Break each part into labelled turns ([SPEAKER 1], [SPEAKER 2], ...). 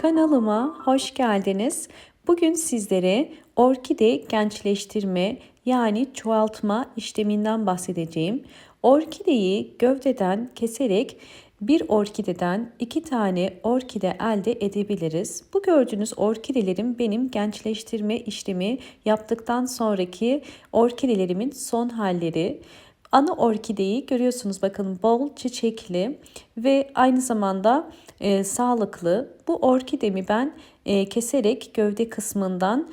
[SPEAKER 1] Kanalıma hoş geldiniz. Bugün sizlere orkide gençleştirme yani çoğaltma işleminden bahsedeceğim. Orkideyi gövdeden keserek bir orkideden 2 tane orkide elde edebiliriz. Bu gördüğünüz orkidelerim benim gençleştirme işlemi yaptıktan sonraki orkidelerimin son halleri. Ana orkideyi görüyorsunuz, bakın bol çiçekli ve aynı zamanda sağlıklı. Bu orkidemi ben keserek gövde kısmından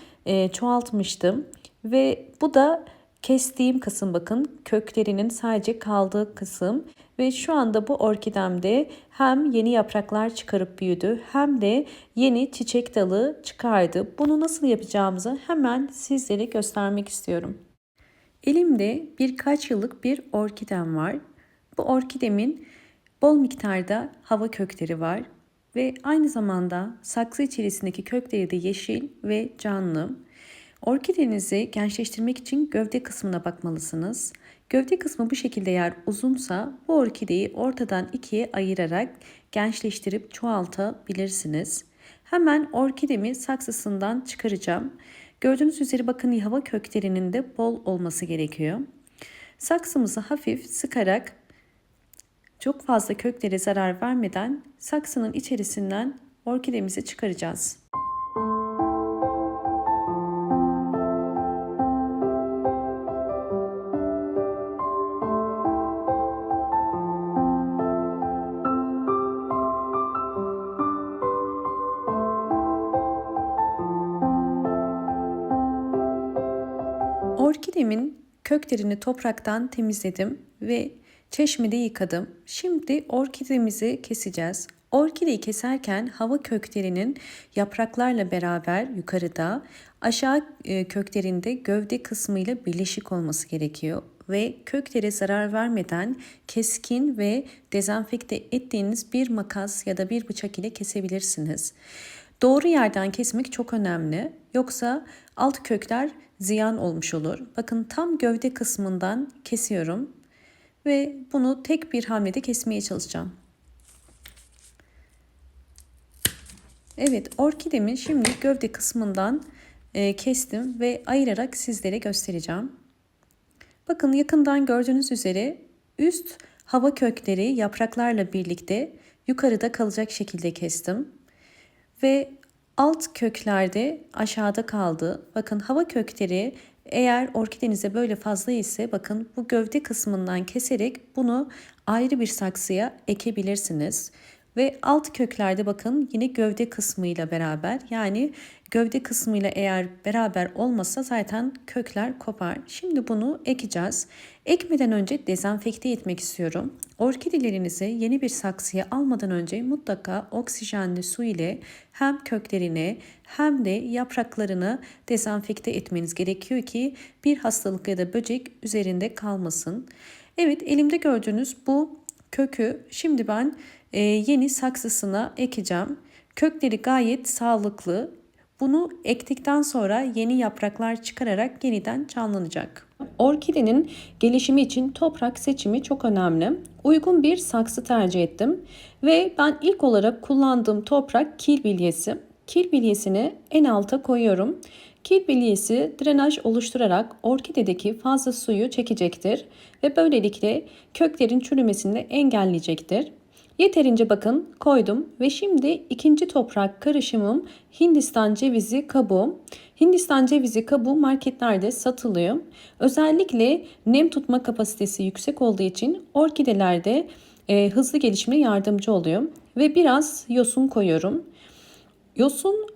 [SPEAKER 1] çoğaltmıştım ve bu da kestiğim kısım, bakın köklerinin sadece kaldığı kısım ve şu anda bu orkidemde hem yeni yapraklar çıkarıp büyüdü hem de yeni çiçek dalı çıkardı. Bunu nasıl yapacağımızı hemen sizlere göstermek istiyorum. Elimde birkaç yıllık bir orkidem var. Bu orkidemin bol miktarda hava kökleri var ve aynı zamanda saksı içerisindeki kökleri de yeşil ve canlı. Orkidenizi gençleştirmek için gövde kısmına bakmalısınız. Gövde kısmı bu şekilde eğer uzunsa bu orkideyi ortadan ikiye ayırarak gençleştirip çoğaltabilirsiniz. Hemen orkidemi saksısından çıkaracağım. Gördüğünüz üzere bakın hava köklerinin de bol olması gerekiyor. Saksımızı hafif sıkarak çok fazla köklere zarar vermeden saksının içerisinden orkidemizi çıkaracağız. Orkidemin köklerini topraktan temizledim ve çeşmede yıkadım. Şimdi orkidemizi keseceğiz. Orkideyi keserken hava köklerinin yapraklarla beraber yukarıda, aşağı köklerinde gövde kısmıyla birleşik olması gerekiyor. Ve köklere zarar vermeden keskin ve dezenfekte ettiğiniz bir makas ya da bir bıçak ile kesebilirsiniz. Doğru yerden kesmek çok önemli. Yoksa alt kökler ziyan olmuş olur. Bakın tam gövde kısmından kesiyorum ve bunu tek bir hamlede kesmeye çalışacağım. Evet, orkidemi şimdi gövde kısmından kestim ve ayırarak sizlere göstereceğim. Bakın yakından gördüğünüz üzere üst hava kökleri yapraklarla birlikte yukarıda kalacak şekilde kestim. Ve alt köklerde aşağıda kaldı. Bakın hava kökleri eğer orkidenize böyle fazla ise bakın bu gövde kısmından keserek bunu ayrı bir saksıya ekebilirsiniz. Ve alt köklerde bakın yine gövde kısmıyla beraber, yani gövde kısmıyla eğer beraber olmasa zaten kökler kopar. Şimdi bunu ekeceğiz. Ekmeden önce dezenfekte etmek istiyorum. Orkidelerinizi yeni bir saksıya almadan önce mutlaka oksijenli su ile hem köklerini hem de yapraklarını dezenfekte etmeniz gerekiyor ki bir hastalık ya da böcek üzerinde kalmasın. Evet, elimde gördüğünüz bu kökü şimdi ben yeni saksısına ekeceğim. Kökleri gayet sağlıklı. Bunu ektikten sonra yeni yapraklar çıkararak yeniden canlanacak. Orkidenin gelişimi için toprak seçimi çok önemli. Uygun bir saksı tercih ettim ve ben ilk olarak kullandığım toprak kil bilyesi. Kil bilyesini en alta koyuyorum. Kil bilyesi drenaj oluşturarak orkidedeki fazla suyu çekecektir ve böylelikle köklerin çürümesini engelleyecektir. Yeterince bakın koydum ve şimdi ikinci toprak karışımım Hindistan cevizi kabuğu. Hindistan cevizi kabuğu marketlerde satılıyor. Özellikle nem tutma kapasitesi yüksek olduğu için orkidelerde hızlı gelişime yardımcı oluyor. Ve biraz yosun koyuyorum. Yosun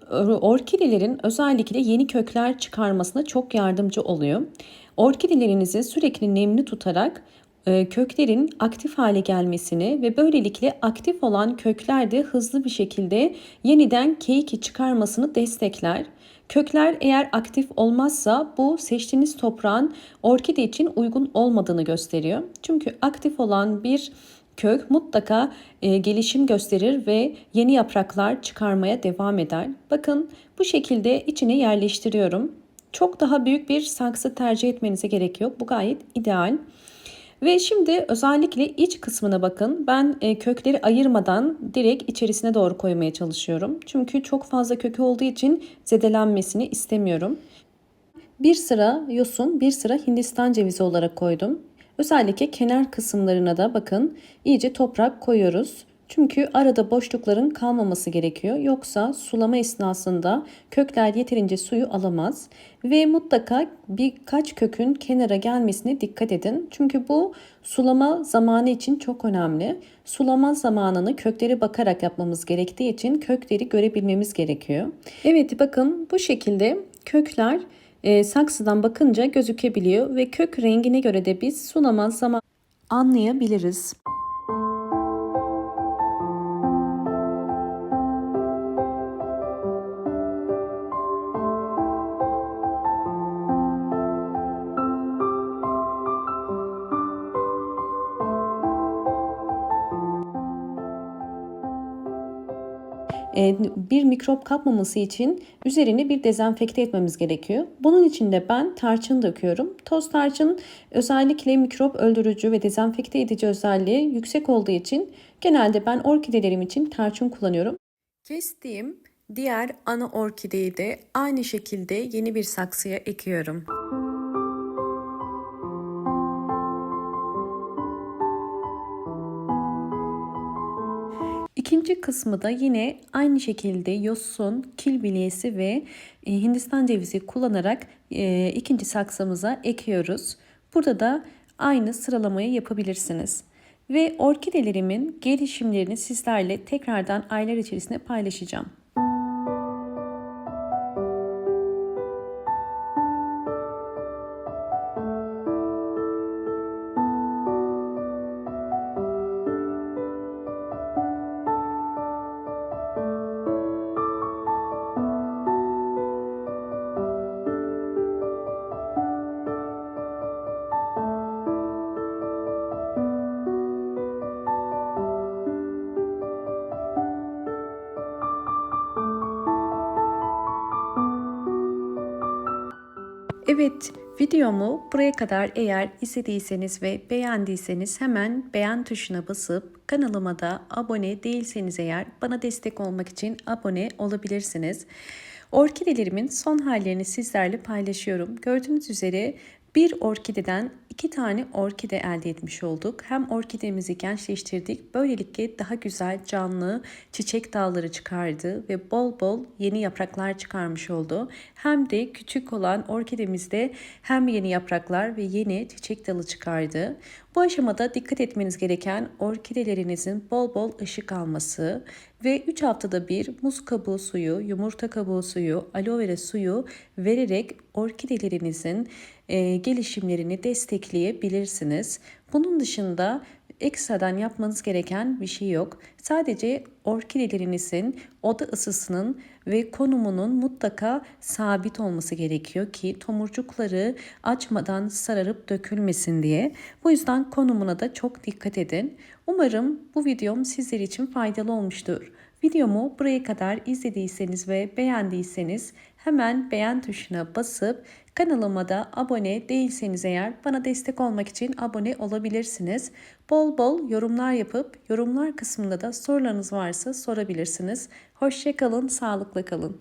[SPEAKER 1] orkidelerin özellikle yeni kökler çıkarmasına çok yardımcı oluyor. Orkidelerinizi sürekli nemli tutarak köklerin aktif hale gelmesini ve böylelikle aktif olan kökler de hızlı bir şekilde yeniden keiki çıkarmasını destekler. Kökler eğer aktif olmazsa bu seçtiğiniz toprağın orkide için uygun olmadığını gösteriyor. Çünkü aktif olan bir kök mutlaka gelişim gösterir ve yeni yapraklar çıkarmaya devam eder. Bakın bu şekilde içine yerleştiriyorum. Çok daha büyük bir saksı tercih etmenize gerek yok. Bu gayet ideal. Ve şimdi özellikle iç kısmına bakın. Ben kökleri ayırmadan direkt içerisine doğru koymaya çalışıyorum. Çünkü çok fazla kökü olduğu için zedelenmesini istemiyorum. Bir sıra yosun, bir sıra Hindistan cevizi olarak koydum. Özellikle kenar kısımlarına da bakın iyice toprak koyuyoruz. Çünkü arada boşlukların kalmaması gerekiyor. Yoksa sulama esnasında kökler yeterince suyu alamaz. Ve mutlaka birkaç kökün kenara gelmesine dikkat edin. Çünkü bu sulama zamanı için çok önemli. Sulama zamanını köklere bakarak yapmamız gerektiği için kökleri görebilmemiz gerekiyor. Evet, bakın bu şekilde kökler saksıdan bakınca gözükebiliyor ve kök rengine göre de biz sulama zaman anlayabiliriz. Bir mikrop kapmaması için üzerini bir dezenfekte etmemiz gerekiyor. Bunun için de ben tarçın döküyorum. Toz tarçın özellikle mikrop öldürücü ve dezenfekte edici özelliği yüksek olduğu için genelde ben orkidelerim için tarçın kullanıyorum. Kestiğim diğer ana orkideyi de aynı şekilde yeni bir saksıya ekiyorum. İkinci kısmı da yine aynı şekilde yosun, kil bilyesi ve Hindistan cevizi kullanarak ikinci saksımıza ekiyoruz. Burada da aynı sıralamayı yapabilirsiniz. Ve orkidelerimin gelişimlerini sizlerle tekrardan aylar içerisinde paylaşacağım. Evet, videomu buraya kadar eğer izlediyseniz ve beğendiyseniz hemen beğen tuşuna basıp kanalıma da abone değilseniz eğer bana destek olmak için abone olabilirsiniz. Orkidelerimin son hallerini sizlerle paylaşıyorum. Gördüğünüz üzere bir orkideden 2 tane orkide elde etmiş olduk. Hem orkidemizi gençleştirdik. Böylelikle daha güzel canlı çiçek dalları çıkardı ve bol bol yeni yapraklar çıkarmış oldu. Hem de küçük olan orkidemizde hem yeni yapraklar ve yeni çiçek dalı çıkardı. Bu aşamada dikkat etmeniz gereken orkidelerinizin bol bol ışık alması ve 3 haftada bir muz kabuğu suyu, yumurta kabuğu suyu, aloe vera suyu vererek orkidelerinizin gelişimlerini destekleyebilirsiniz. Bunun dışında ekstradan yapmanız gereken bir şey yok. Sadece orkidelerinizin oda ısısının ve konumunun mutlaka sabit olması gerekiyor ki tomurcukları açmadan sararıp dökülmesin diye. Bu yüzden konumuna da çok dikkat edin. Umarım bu videom sizler için faydalı olmuştur. Videomu buraya kadar izlediyseniz ve beğendiyseniz hemen beğen tuşuna basıp kanalıma da abone değilseniz eğer bana destek olmak için abone olabilirsiniz. Bol bol yorumlar yapıp yorumlar kısmında da sorularınız varsa sorabilirsiniz. Hoşça kalın, sağlıkla kalın.